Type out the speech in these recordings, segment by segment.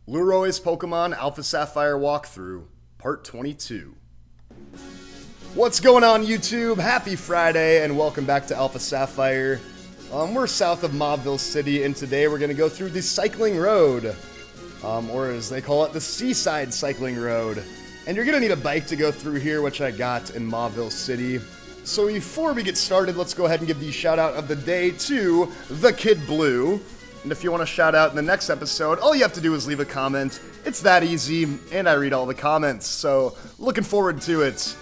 Lueroi's Pokemon Alpha Sapphire walkthrough, part 22. What's going on, YouTube? Happy Friday, and welcome back to Alpha Sapphire. We're south of Mobville City, and today we're going to go through the Cycling Road, or as they call it, the Seaside Cycling Road. And you're going to need a bike to go through here, which I got in Mobville City. So before we get started, let's go ahead and give the shout out of the day to The Kid Blue. And if you want to shout out in the next episode, all you have to do is leave a comment. It's that easy, and I read all the comments, so looking forward to it.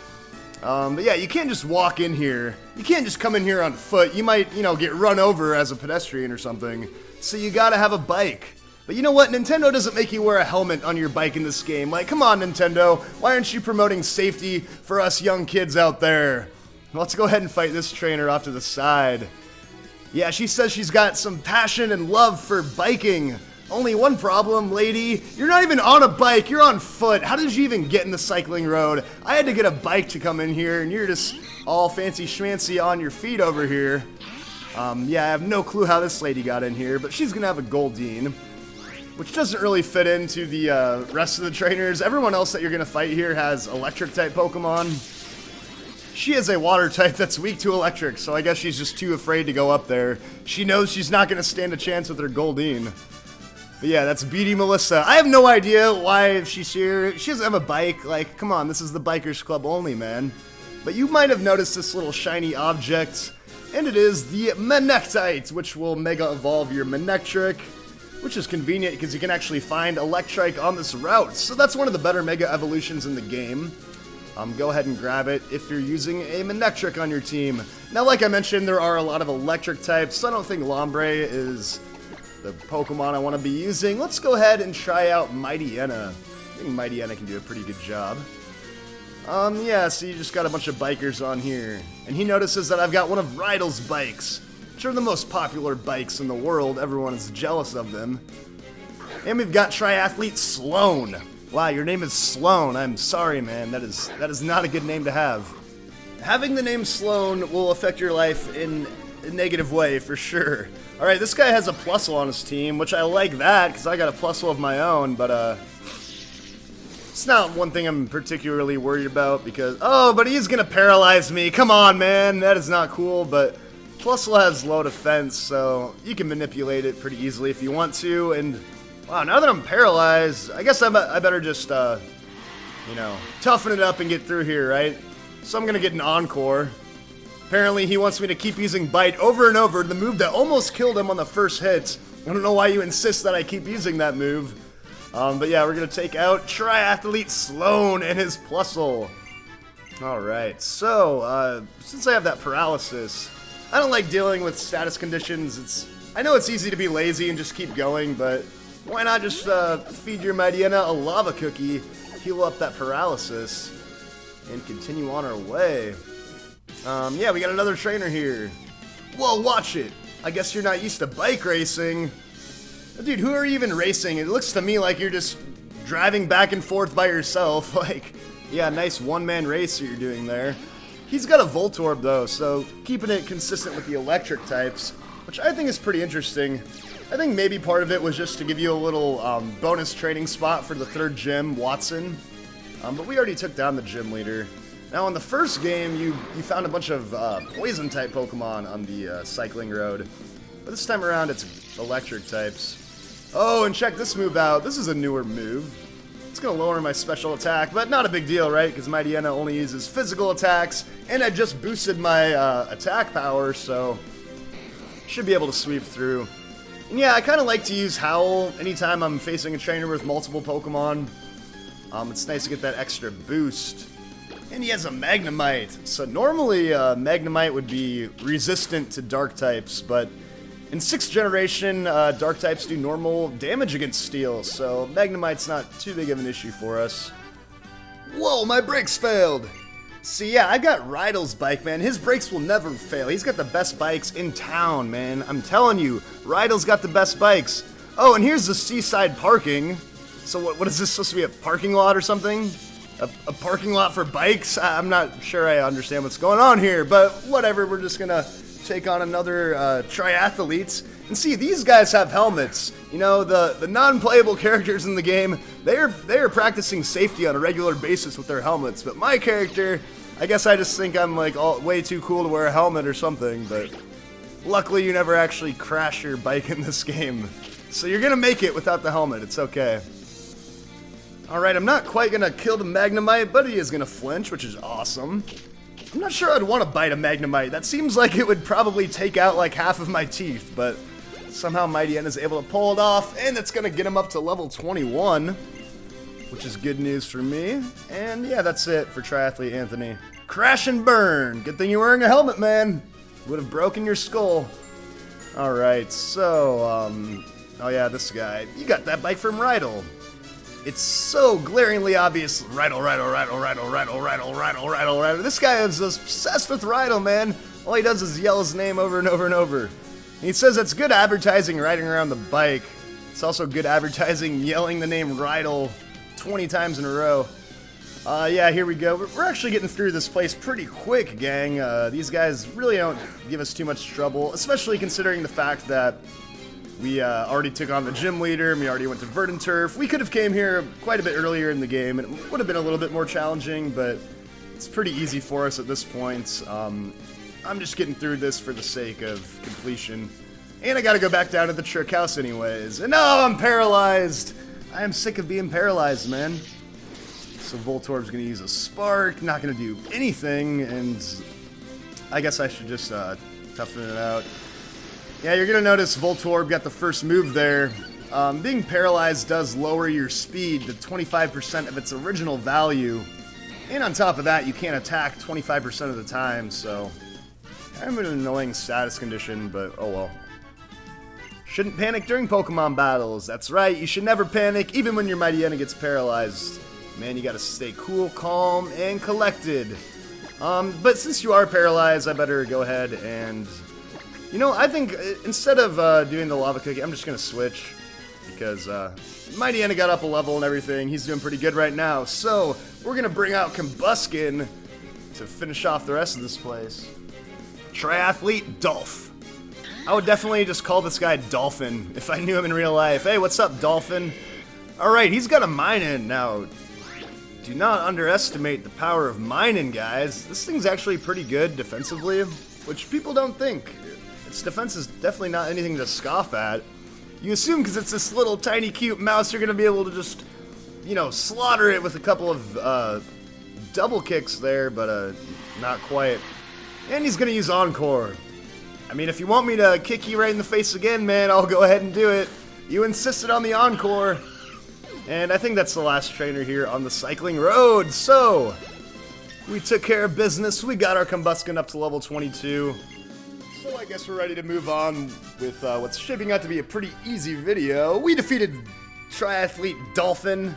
But yeah, you can't just walk in here. You can't just come in here on foot. You might, get run over as a pedestrian or something. So you gotta have a bike. But you know what? Nintendo doesn't make you wear a helmet on your bike in this game. Like, come on, Nintendo. Why aren't you promoting safety for us young kids out there? Let's go ahead and fight this trainer off to the side. Yeah, she says she's got some passion and love for biking. Only one problem, lady. You're not even on a bike, you're on foot. How did you even get in the cycling road? I had to get a bike to come in here, and you're just all fancy schmancy on your feet over here. Yeah, I have no clue how this lady got in here, but she's gonna have a Goldeen, which doesn't really fit into the rest of the trainers. Everyone else that you're gonna fight here has electric-type Pokemon. She is a water type that's weak to electric, so I guess she's just too afraid to go up there. She knows she's not going to stand a chance with her Goldeen. But yeah, that's Beady Melissa. I have no idea why she's here. She doesn't have a bike. Like, come on, this is the Bikers Club only, man. But you might have noticed this little shiny object, and it is the Manectite, which will Mega Evolve your Manectric, which is convenient because you can actually find Electrike on this route. So that's one of the better Mega Evolutions in the game. Go ahead and grab it if you're using a Manectric on your team. Now, like I mentioned, there are a lot of electric types, so I don't think Lombre is the Pokemon I want to be using. Let's go ahead and try out Mightyena. I think Mightyena can do a pretty good job. Yeah, so you just got a bunch of bikers on here. And he notices that I've got one of Rydell's bikes, which are the most popular bikes in the world. Everyone is jealous of them. And we've got Triathlete Sloan. Wow, your name is Sloan. I'm sorry, man. That is not a good name to have. Having the name Sloan will affect your life in a negative way, for sure. Alright, this guy has a Plusle on his team, which I like that, because I got a Plusle of my own, but, it's not one thing I'm particularly worried about, because... Oh, but he's gonna paralyze me. Come on, man. That is not cool, but Plusle has low defense, so you can manipulate it pretty easily if you want to, and... Wow, now that I'm paralyzed, I guess I better just, toughen it up and get through here, right? So I'm gonna get an Encore. Apparently he wants me to keep using Bite over and over, the move that almost killed him on the first hit. I don't know why you insist that I keep using that move. But yeah, we're gonna take out Triathlete Sloan and his Plusle. Alright, so, since I have that paralysis, I don't like dealing with status conditions. I know it's easy to be lazy and just keep going, but... Why not just feed your Mightyena a lava cookie, heal up that paralysis, and continue on our way. Yeah, we got another trainer here. Whoa, watch it. I guess you're not used to bike racing. Dude, who are you even racing? It looks to me like you're just driving back and forth by yourself. Like, yeah, nice one-man race that you're doing there. He's got a Voltorb, though, so keeping it consistent with the electric types, which I think is pretty interesting. I think maybe part of it was just to give you a little bonus training spot for the third gym, Watson. But we already took down the gym leader. Now, in the first game, you found a bunch of poison-type Pokemon on the cycling road. But this time around, it's electric types. Oh, and check this move out. This is a newer move. It's going to lower my special attack, but not a big deal, right? Because Mightyena only uses physical attacks, and I just boosted my attack power, so should be able to sweep through. And yeah, I kind of like to use Howl anytime I'm facing a trainer with multiple Pokemon. It's nice to get that extra boost. And he has a Magnemite. So normally, Magnemite would be resistant to Dark types, but in 6th generation, Dark types do normal damage against Steel, so Magnemite's not too big of an issue for us. Whoa, my brakes failed! See, yeah, I got Rydell's bike, man. His brakes will never fail. He's got the best bikes in town, man. I'm telling you, Rydell's got the best bikes. Oh, and here's the Seaside parking. So what is this supposed to be, a parking lot or something? A parking lot for bikes? I'm not sure I understand what's going on here, but whatever. We're just gonna take on another triathletes. And see, these guys have helmets. You know, the non-playable characters in the game, they are practicing safety on a regular basis with their helmets. But my character, I guess I just think I'm like way too cool to wear a helmet or something. But luckily, you never actually crash your bike in this game. So you're gonna make it without the helmet. It's okay. Alright, I'm not quite gonna kill the Magnemite, but he is gonna flinch, which is awesome. I'm not sure I'd want to bite a Magnemite. That seems like it would probably take out like half of my teeth, but somehow Mighty N is able to pull it off, and it's gonna get him up to level 21, which is good news for me. And yeah, that's it for Triathlete Anthony. Crash and burn. Good thing you're wearing a helmet, man. Would have broken your skull. Alright, so, oh yeah, this guy. You got that bike from Rydell. It's so glaringly obvious. Rydell. This guy is obsessed with Rydell, man. All he does is yell his name over and over and over. And he says it's good advertising riding around the bike. It's also good advertising yelling the name Rydell 20 times in a row. Yeah, here we go. We're actually getting through this place pretty quick, gang. These guys really don't give us too much trouble, especially considering the fact that we already took on the gym leader, and we already went to Verdant Turf. We could have came here quite a bit earlier in the game, and it would have been a little bit more challenging, but it's pretty easy for us at this point. I'm just getting through this for the sake of completion. And I gotta go back down to the trick house anyways. And now I'm paralyzed! I am sick of being paralyzed, man. So Voltorb's gonna use a spark, not gonna do anything, and I guess I should just toughen it out. Yeah, you're gonna notice Voltorb got the first move there. Being paralyzed does lower your speed to 25% of its original value. And on top of that, you can't attack 25% of the time, so kind of an annoying status condition, but oh well. Shouldn't panic during Pokemon battles. That's right, you should never panic, even when your Mighty N gets paralyzed. Man, you gotta stay cool, calm, and collected. But since you are paralyzed, I better go ahead and... You know, I think instead of doing the Lava Cookie, I'm just gonna switch. Because Mighty N got up a level and everything. He's doing pretty good right now. So, we're gonna bring out Combuskin to finish off the rest of this place. Triathlete Dolph. I would definitely just call this guy Dolphin if I knew him in real life. Hey, what's up, Dolphin? Alright, he's got a Mine-In now. Do not underestimate the power of Mine-In, guys. This thing's actually pretty good defensively, which people don't think. Its defense is definitely not anything to scoff at. You assume because it's this little tiny cute mouse, you're going to be able to just, you know, slaughter it with a couple of double kicks there, but not quite. And he's going to use Encore. I mean, if you want me to kick you right in the face again, man, I'll go ahead and do it. You insisted on the Encore. And I think that's the last trainer here on the Cycling Road. So, we took care of business. We got our Combuskin up to level 22. So I guess we're ready to move on with what's shaping out to be a pretty easy video. We defeated Triathlete Dolphin.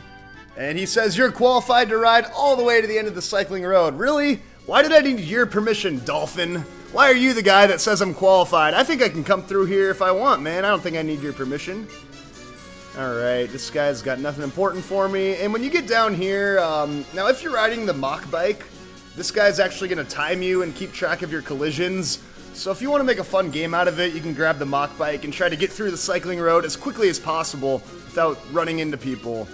And he says, you're qualified to ride all the way to the end of the Cycling Road. Really? Why did I need your permission, Dolphin? Why are you the guy that says I'm qualified? I think I can come through here if I want, man. I don't think I need your permission. Alright, this guy's got nothing important for me. And when you get down here, now if you're riding the Mach Bike, this guy's actually going to time you and keep track of your collisions. So if you want to make a fun game out of it, you can grab the Mach Bike and try to get through the Cycling Road as quickly as possible without running into people.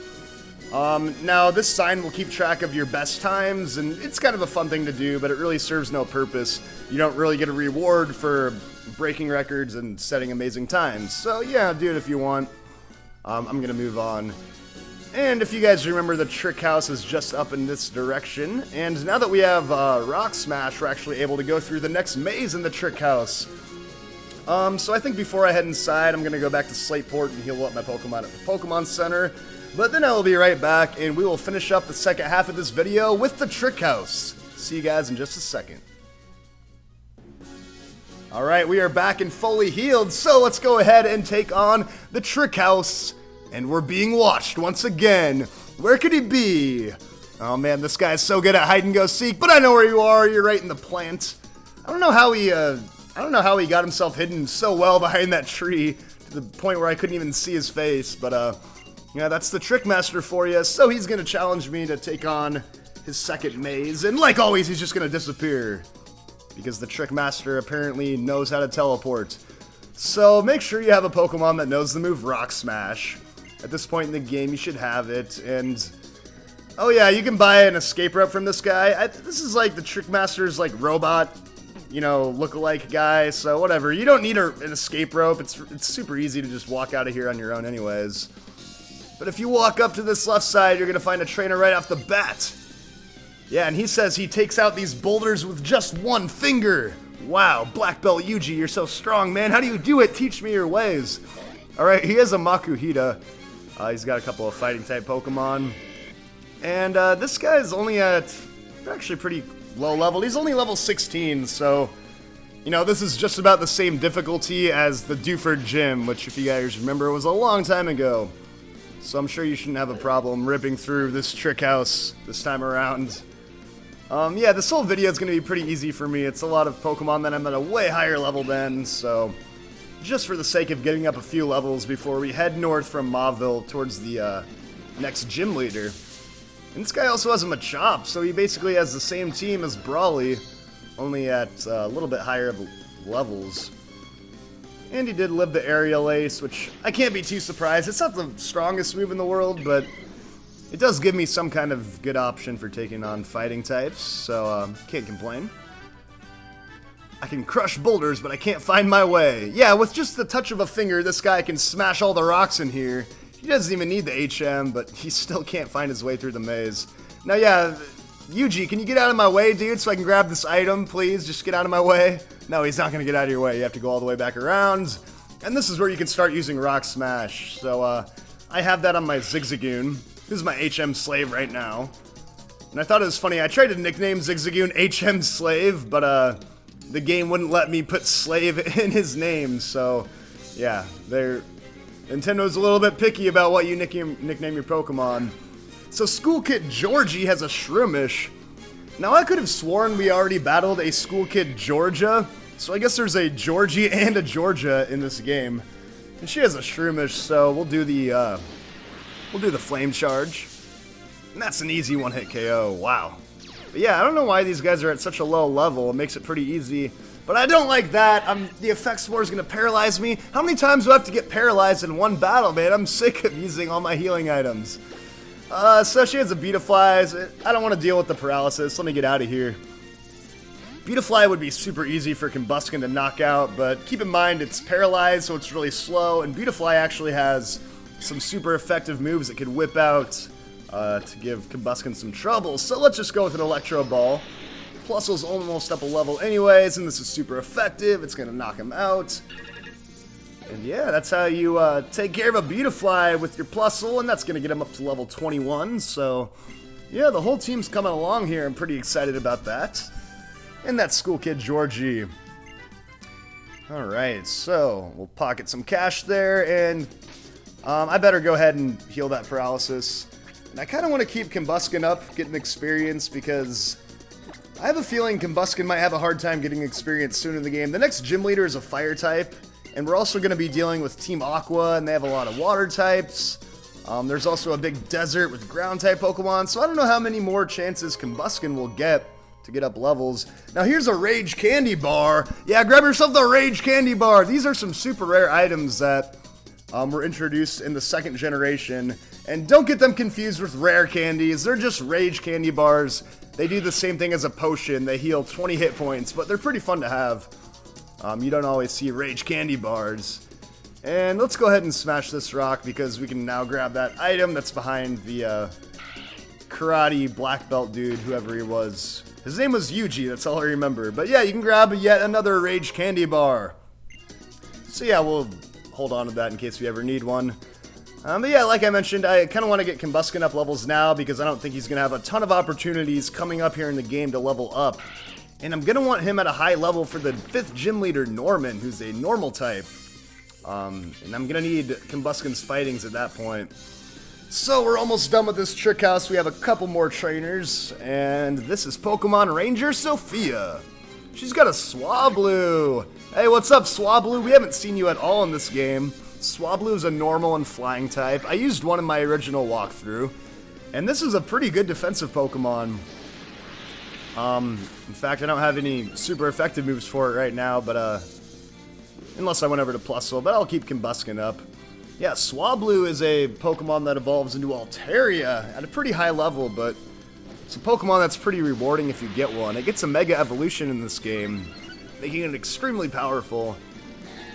Now this sign will keep track of your best times, and it's kind of a fun thing to do, but it really serves no purpose. You don't really get a reward for breaking records and setting amazing times. So yeah, do it if you want. I'm gonna move on. And if you guys remember, the trick house is just up in this direction. And now that we have Rock Smash, we're actually able to go through the next maze in the trick house. So I think before I head inside, I'm gonna go back to Slateport and heal up my Pokemon at the Pokemon Center. But then I will be right back, and we will finish up the second half of this video with the trick house. See you guys in just a second. Alright, we are back and fully healed, so let's go ahead and take on the trick house. And we're being watched once again. Where could he be? Oh man, this guy's so good at hide and go seek, but I know where you are. You're right in the plant. I don't know how he got himself hidden so well behind that tree to the point where I couldn't even see his face, but yeah, that's the Trick Master for you. So he's gonna challenge me to take on his second maze, and like always, he's just gonna disappear. Because the Trick Master apparently knows how to teleport. So make sure you have a Pokemon that knows the move Rock Smash. At this point in the game, you should have it, and... Oh yeah, you can buy an escape rope from this guy. This is like the Trickmaster's like robot, you know, look-alike guy, so whatever. You don't need an escape rope. It's super easy to just walk out of here on your own anyways. But if you walk up to this left side, you're going to find a trainer right off the bat. Yeah, and he says he takes out these boulders with just one finger. Wow, Black Belt Yuji, you're so strong, man. How do you do it? Teach me your ways. Alright, he has a Makuhita. He's got a couple of fighting-type Pokemon. And this guy's only at actually pretty low level. He's only level 16, so... You know, this is just about the same difficulty as the Dewford Gym, which, if you guys remember, was a long time ago. So I'm sure you shouldn't have a problem ripping through this trick house this time around. Yeah, this whole video is going to be pretty easy for me. It's a lot of Pokemon that I'm at a way higher level than, so just for the sake of getting up a few levels before we head north from Mauville towards the next gym leader. And this guy also has a Machop, so he basically has the same team as Brawly, only at a little bit higher levels. And he did live the Aerial Ace, which I can't be too surprised. It's not the strongest move in the world, but it does give me some kind of good option for taking on fighting types, so can't complain. I can crush boulders, but I can't find my way. Yeah, with just the touch of a finger, this guy can smash all the rocks in here. He doesn't even need the HM, but he still can't find his way through the maze. Now, yeah, Yuji, can you get out of my way, dude, so I can grab this item, please? Just get out of my way. No, he's not going to get out of your way. You have to go all the way back around. And this is where you can start using Rock Smash. So, I have that on my Zigzagoon. This is my HM Slave right now. And I thought it was funny. I tried to nickname Zigzagoon HM Slave, but, the game wouldn't let me put Slave in his name. So, yeah, Nintendo's a little bit picky about what you nickname your Pokemon. So School Kid Georgie has a Shroomish. Now I could have sworn we already battled a School Kid Georgia, so I guess there's a Georgie and a Georgia in this game. And she has a Shroomish, so we'll do the Flame Charge. And that's an easy one-hit KO, wow. But yeah, I don't know why these guys are at such a low level, it makes it pretty easy. But I don't like that. The effects more is going to paralyze me. How many times do I have to get paralyzed in one battle, man? I'm sick of using all my healing items. So she has a Beautifly. I don't want to deal with the paralysis. Let me get out of here. Beautifly would be super easy for Combuskin to knock out, but keep in mind it's paralyzed, so it's really slow. And Beautifly actually has some super effective moves that could whip out to give Combuskin some trouble. So let's just go with an Electro Ball. Plusle's almost up a level anyways, and this is super effective. It's going to knock him out. And yeah, that's how you take care of a Beautifly with your Plusle, and that's going to get him up to level 21. So yeah, the whole team's coming along here. I'm pretty excited about that. And that's School Kid Georgie. Alright, so we'll pocket some cash there, and I better go ahead and heal that paralysis. And I kind of want to keep Combuskin up, getting experience, because I have a feeling Combuskin might have a hard time getting experience soon in the game. The next gym leader is a fire type, and we're also going to be dealing with Team Aqua, and they have a lot of water types. There's also a big desert with ground type Pokemon, so I don't know how many more chances Combuskin will get to get up levels. Now here's a Rage Candy Bar. Yeah, grab yourself the Rage Candy Bar. These are some super rare items that were introduced in the second generation. And don't get them confused with rare candies. They're just Rage Candy Bars. They do the same thing as a potion. They heal 20 hit points, but they're pretty fun to have. You don't always see Rage Candy Bars. And let's go ahead and smash this rock because we can now grab that item that's behind the karate black belt dude, whoever he was. His name was Yuji, that's all I remember. But yeah, you can grab yet another Rage Candy Bar. So yeah, we'll hold on to that in case we ever need one. But yeah, like I mentioned, I kind of want to get Combuskin up levels now because I don't think he's going to have a ton of opportunities coming up here in the game to level up. And I'm going to want him at a high level for the 5th gym leader, Norman, who's a normal type. And I'm going to need Combuskin's fightings at that point. So we're almost done with this trick house. We have a couple more trainers, and this is Pokemon Ranger Sophia. She's got a Swablu. Hey, what's up, Swablu? We haven't seen you at all in this game. Swablu is a normal and flying type. I used one in my original walkthrough, and this is a pretty good defensive Pokemon. In fact, I don't have any super effective moves for it right now, but unless I went over to Plusle, but I'll keep Combuskin up. Yeah, Swablu is a Pokemon that evolves into Altaria at a pretty high level, but it's a Pokemon that's pretty rewarding if you get one. It gets a Mega Evolution in this game, making it extremely powerful.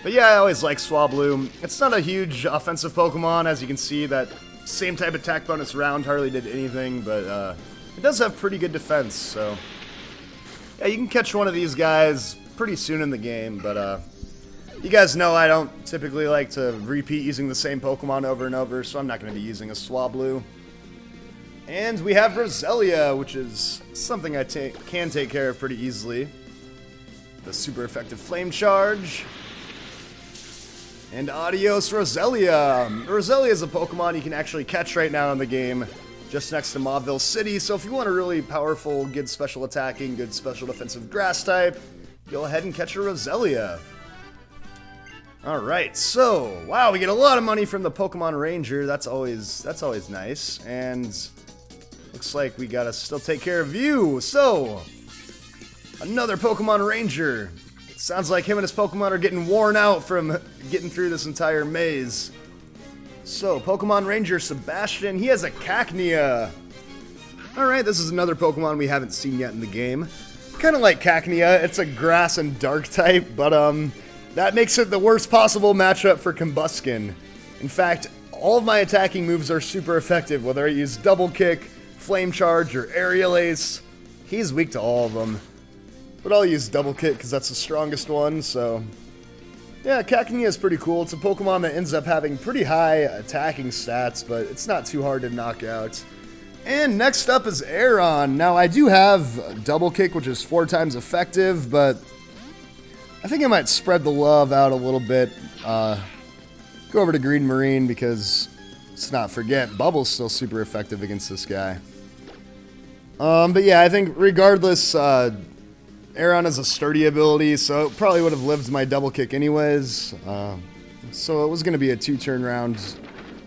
But yeah, I always like Swablu. It's not a huge offensive Pokemon, as you can see. That same type attack bonus round hardly did anything, but it does have pretty good defense, so yeah, you can catch one of these guys pretty soon in the game, but you guys know I don't typically like to repeat using the same Pokemon over and over, so I'm not going to be using a Swablu. And we have Roselia, which is something I can take care of pretty easily. The super effective Flame Charge. And adios, Roselia. Roselia is a Pokemon you can actually catch right now in the game, just next to Mauville City, so if you want a really powerful, good special attacking, good special defensive grass type, go ahead and catch a Roselia. Alright, so, wow, we get a lot of money from the Pokemon Ranger. That's always nice. And looks like we gotta still take care of you. So, another Pokemon Ranger. Sounds like him and his Pokemon are getting worn out from getting through this entire maze. So, Pokemon Ranger Sebastian, he has a Cacnea. Alright, this is another Pokemon we haven't seen yet in the game. Kind of like Cacnea, it's a grass and dark type, but that makes it the worst possible matchup for Combuskin. In fact, all of my attacking moves are super effective, whether I use Double Kick, Flame Charge, or Aerial Ace. He's weak to all of them. But I'll use Double Kick because that's the strongest one, so yeah, Cacnea is pretty cool. It's a Pokemon that ends up having pretty high attacking stats, but it's not too hard to knock out. And next up is Aeron. Now, I do have Double Kick, which is 4 times effective, but I think I might spread the love out a little bit. Go over to Green Marine because, let's not forget, Bubble's still super effective against this guy. But yeah, I think regardless, Aeron has a sturdy ability, so it probably would have lived my Double Kick anyways. So it was going to be a 2-turn round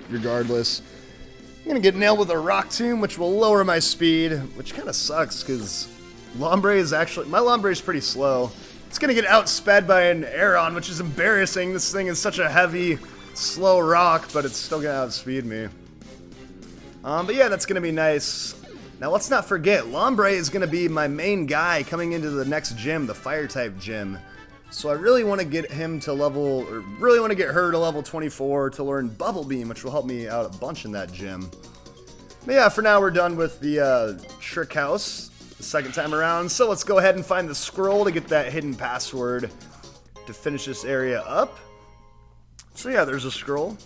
regardless. I'm going to get nailed with a Rock Tomb, which will lower my speed, which kind of sucks because Lombre is actually, my Lombre is pretty slow. It's going to get outsped by an Aeron, which is embarrassing. This thing is such a heavy, slow rock, but it's still going to outspeed me. But yeah, that's going to be nice. Now, let's not forget, Lombre is going to be my main guy coming into the next gym, the Fire-type gym. So I really want to get him to level, or really want to get her to level 24 to learn Bubble Beam, which will help me out a bunch in that gym. But yeah, for now, we're done with the Trick House. The second time around, so let's go ahead and find the scroll to get that hidden password to finish this area up. So yeah, there's a scroll,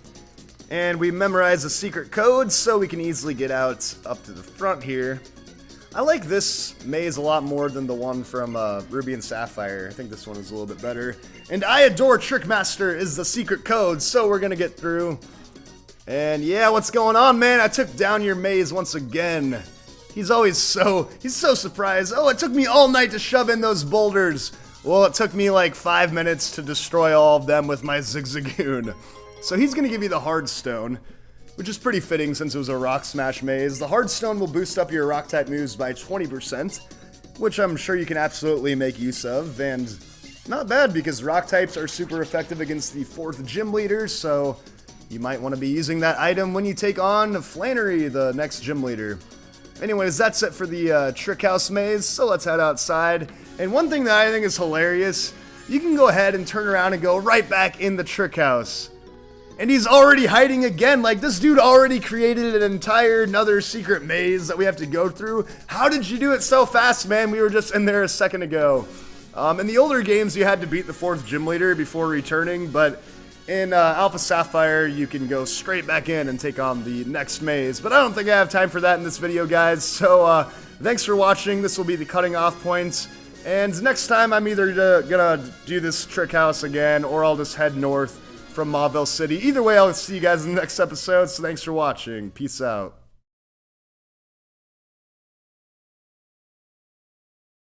and we memorize the secret code so we can easily get out up to the front here. I like this maze a lot more than the one from Ruby and Sapphire. I think this one is a little bit better. And I adore Trickmaster is the secret code, so we're gonna get through. And yeah, what's going on, man? I took down your maze once again. He's so surprised. Oh, it took me all night to shove in those boulders. Well, it took me like 5 minutes to destroy all of them with my Zigzagoon. So he's gonna give you the Hard Stone, which is pretty fitting since it was a Rock Smash maze. The Hard Stone will boost up your Rock-type moves by 20%, which I'm sure you can absolutely make use of, and not bad because Rock-types are super effective against the 4th gym leader, so you might want to be using that item when you take on Flannery, the next gym leader. Anyways, that's it for the Trick House maze, so let's head outside. And one thing that I think is hilarious, you can go ahead and turn around and go right back in the Trick House. And he's already hiding again. Like, this dude already created an entire another secret maze that we have to go through. How did you do it so fast, man? We were just in there a second ago. In the older games, you had to beat the 4th gym leader before returning, but in Alpha Sapphire, you can go straight back in and take on the next maze. But I don't think I have time for that in this video, guys. So, thanks for watching. This will be the cutting off point. And next time, I'm either gonna do this Trick House again, or I'll just head north from Mauville City. Either way, I'll see you guys in the next episode. So thanks for watching. Peace out.